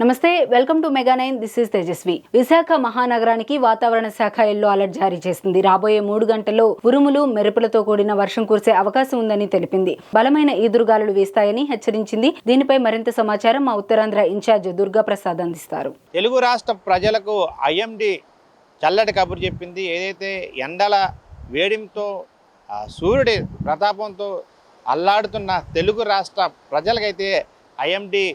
నమస్తే, welcome to mega 9. This is Tejaswi. Visakha మహానగరానికి వాతావరణ శాఖ ఎల్లో అలర్ట్ జారీ చేసింది. రాబోయే 3 గంటల్లో ఉరుములు మెరుపులతో కూడిన వర్షం కురిసే అవకాశం ఉందని తెలిపింది. బలమైన ఈదురుగాలులు వీస్తాయని హెచ్చరించింది. దీనిపై మరింత సమాచారం మా ఉత్తరాంధ్ర ఇన్ఛార్జ్ దుర్గా ప్రసాద్ అందిస్తారు. తెలుగు రాష్ట్ర ప్రజలకు ఐఎండీ చల్లటి కబురు చెప్పింది. ఏదైతే ఎండల వేడిమితో సూర్యుడి ప్రతాపంతో అల్లాడుతున్న తెలుగు రాష్ట్ర ప్రజలకైతే ఐఎండీ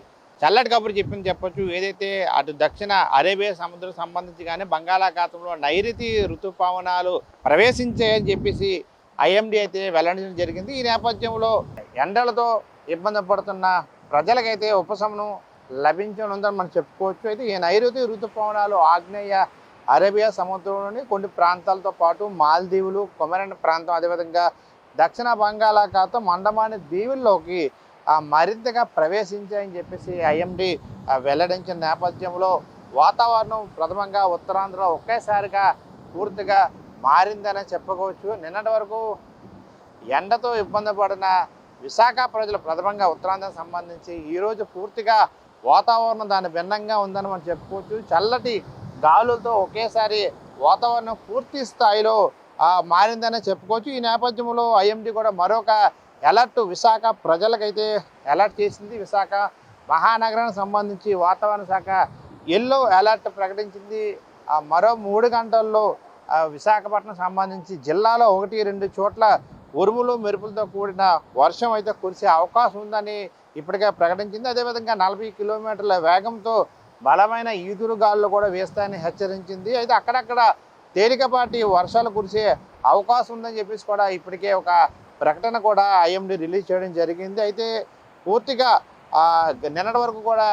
చల్లటి కబురు చెప్పింది చెప్పొచ్చు. ఏదైతే అటు దక్షిణ అరేబియా సముద్రం సంబంధించి కానీ బంగాళాఖాతంలో నైరుతి ఋతుపవనాలు ప్రవేశించాయని చెప్పేసి ఐఎండీ అయితే వెల్లడించడం జరిగింది. ఈ నేపథ్యంలో ఎండలతో ఇబ్బంది పడుతున్న ప్రజలకైతే ఉపశమనం లభించనుందని మనం చెప్పుకోవచ్చు. అయితే ఈ నైరుతి ఋతుపవనాలు ఆగ్నేయ అరేబియా సముద్రంలోని కొన్ని ప్రాంతాలతో పాటు మాల్దీవులు, కొమరన్ ప్రాంతం, అదేవిధంగా దక్షిణ బంగాళాఖాతం, అండమాన్ దీవుల్లోకి మరింతగా ప్రవేశించాయని చెప్పేసి ఐఎండీ వెల్లడించిన నేపథ్యంలో వాతావరణం ప్రథమంగా ఉత్తరాంధ్రలో ఒకేసారిగా పూర్తిగా మారిందని చెప్పుకోవచ్చు. నిన్నటి వరకు ఎండతో ఇబ్బంది పడిన విశాఖ ప్రజలు ప్రథమంగా ఉత్తరాంధ్రకు సంబంధించి ఈరోజు పూర్తిగా వాతావరణం దాని భిన్నంగా ఉందని మనం చెప్పుకోవచ్చు. చల్లటి గాలులతో ఒకేసారి వాతావరణం పూర్తి స్థాయిలో మారిందని చెప్పుకోవచ్చు. ఈ నేపథ్యంలో ఐఎండీ కూడా మరొక అలర్ట్ విశాఖ ప్రజలకైతే అలర్ట్ చేసింది. విశాఖ మహానగరానికి సంబంధించి వాతావరణ శాఖ ఎల్లో అలర్ట్ ప్రకటించింది. మరో 3 గంటల్లో విశాఖపట్నం సంబంధించి జిల్లాలో 1-2 చోట్ల ఉరుములు మెరుపులతో కూడిన వర్షం అయితే కురిసే అవకాశం ఉందని ఇప్పటికే ప్రకటించింది. అదేవిధంగా 40 కిలోమీటర్ల వేగంతో బలమైన ఈదురుగాలు కూడా వేస్తాయని హెచ్చరించింది. అయితే అక్కడక్కడ తేలికపాటి వర్షాలు కురిసే అవకాశం ఉందని చెప్పేసి కూడా ఇప్పటికే ఒక ప్రకటన కూడా ఐఎండీ రిలీజ్ చేయడం జరిగింది. అయితే పూర్తిగా నిన్నటి వరకు కూడా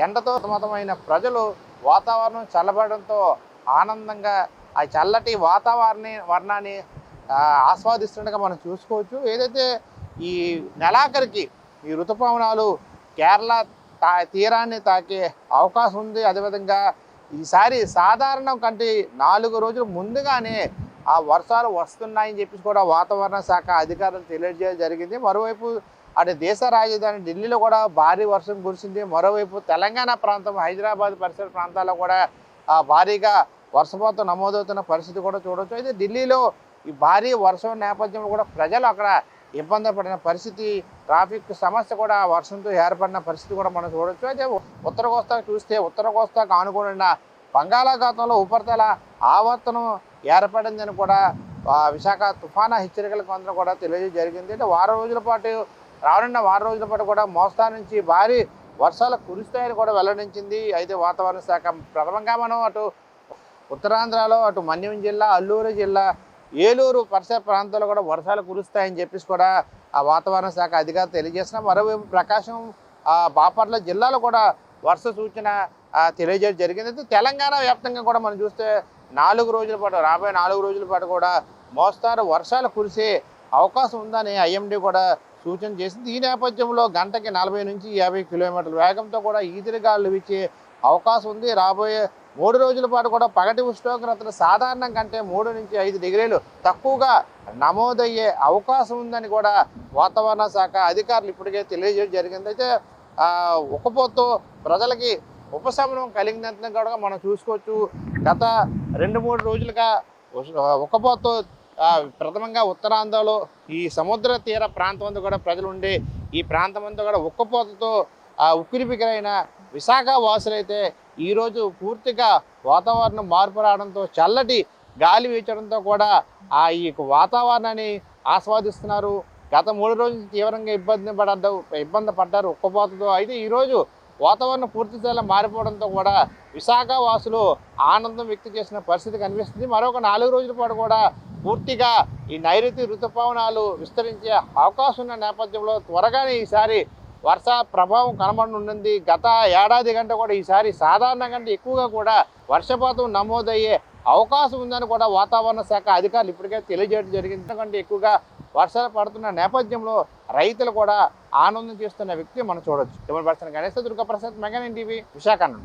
ఎండతో సతమతమైన ప్రజలు వాతావరణం చల్లబడడంతో ఆనందంగా ఆ చల్లటి వర్ణాన్ని ఆస్వాదిస్తుండగా మనం చూసుకోవచ్చు. ఏదైతే ఈ నెలాఖరికి ఈ ఋతుపవనాలు కేరళ తీరాన్ని తాకే అవకాశం ఉంది. అదేవిధంగా ఈసారి సాధారణం కంటే 4 రోజులు ముందుగానే ఆ వర్షాలు వస్తున్నాయని చెప్పేసి కూడా వాతావరణ శాఖ అధికారులు తెలియజేయడం జరిగింది. మరోవైపు అటు దేశ రాజధాని ఢిల్లీలో కూడా భారీ వర్షం కురిసింది. మరోవైపు తెలంగాణ ప్రాంతం, హైదరాబాద్ పరిసర ప్రాంతాల్లో కూడా భారీగా వర్షపాతం నమోదవుతున్న పరిస్థితి కూడా చూడవచ్చు. అయితే ఢిల్లీలో ఈ భారీ వర్షం నేపథ్యంలో కూడా ప్రజలు అక్కడ ఇబ్బంది పడిన పరిస్థితి, ట్రాఫిక్ సమస్య కూడా వర్షంతో ఏర్పడిన పరిస్థితి కూడా మనం చూడవచ్చు. అయితే ఉత్తర కోస్తాకు చూస్తే ఉత్తర కోస్తాకు ఆనుకున్న బంగాళాఖాతంలో ఉపరితల ఆవర్తనం ఏర్పడిందని కూడా విశాఖ తుఫానా హెచ్చరికల కేంద్రం కూడా తెలియజేయడం జరిగింది. అంటే రానున్న వారం రోజుల పాటు కూడా మోస్తరు నుంచి భారీ వర్షాలు కురుస్తాయని కూడా వెల్లడించింది. అయితే వాతావరణ శాఖ ప్రథమంగా మనం అటు ఉత్తరాంధ్రలో అటు మన్యం జిల్లా, అల్లూరు జిల్లా, ఏలూరు పరిసర ప్రాంతాల్లో కూడా వర్షాలు కురుస్తాయని చెప్పేసి కూడా ఆ వాతావరణ శాఖ అధికారులు తెలియజేస్తున్నారు. మరోవైపు ప్రకాశం, బాపట్ల జిల్లాలో కూడా వర్ష సూచన తెలియజేయడం జరిగింది. అయితే తెలంగాణ వ్యాప్తంగా కూడా మనం చూస్తే 4 రోజుల పాటు, రాబోయే 4 రోజుల పాటు కూడా మోస్తారు వర్షాలు కురిసే అవకాశం ఉందని ఐఎండీ కూడా సూచన చేసింది. ఈ నేపథ్యంలో గంటకి 40 నుంచి 50 కిలోమీటర్ల వేగంతో కూడా ఈదురుగాలు వీచే అవకాశం ఉంది. రాబోయే 3 రోజుల పాటు కూడా పగటి ఉష్ణోగ్రతలు సాధారణం కంటే 3 నుంచి 5 డిగ్రీలు తక్కువగా నమోదయ్యే అవకాశం ఉందని కూడా వాతావరణ శాఖ అధికారులు ఇప్పటికే తెలియజేయడం జరిగింది. అయితే ఉక్కపోతతో ప్రజలకి ఉపశమనం కలిగినంత కూడా మనం చూసుకోవచ్చు. గత 2-3 రోజులుగా ఉక్కపోతతో ప్రథమంగా ఉత్తరాంధ్రలో ఈ సముద్ర తీర ప్రాంతం అంతా కూడా ప్రజలు ఉండే ఈ ప్రాంతం అంతా కూడా ఉక్కపోతతో ఉక్కిరిబిక్కిరైన విశాఖ వాసులైతే ఈరోజు పూర్తిగా వాతావరణం మార్పు రావడంతో చల్లటి గాలి వీచడంతో కూడా ఈ వాతావరణాన్ని ఆస్వాదిస్తున్నారు. గత 3 రోజులు తీవ్రంగా ఇబ్బంది పడ్డారు ఉక్కపోతతో. అయితే ఈరోజు వాతావరణం పూర్తి స్థాయిలో మారిపోవడంతో కూడా విశాఖ వాసులు ఆనందం వ్యక్తం చేసిన పరిస్థితి కనిపిస్తుంది. మరొక 4 రోజుల పాటు కూడా పూర్తిగా ఈ నైరుతి ఋతుపవనాలు విస్తరించే అవకాశం ఉన్న నేపథ్యంలో త్వరగానే ఈసారి వర్ష ప్రభావం కనబడనుంది. గత ఏడాది కంటే కూడా ఈసారి సాధారణ కంటే ఎక్కువగా కూడా వర్షపాతం నమోదయ్యే అవకాశం ఉందని కూడా వాతావరణ శాఖ అధికారులు ఇప్పటికే తెలియజేయడం జరిగింది. ఎందుకంటే ఎక్కువగా వర్షాలు పడుతున్న నేపథ్యంలో రైతులు కూడా ఆనందం చేస్తున్న వ్యక్తి మనం చూడొచ్చు. గణేష్ దుర్గా ప్రసాద్, మెగా 9 టీవీ, విశాఖ నుండి.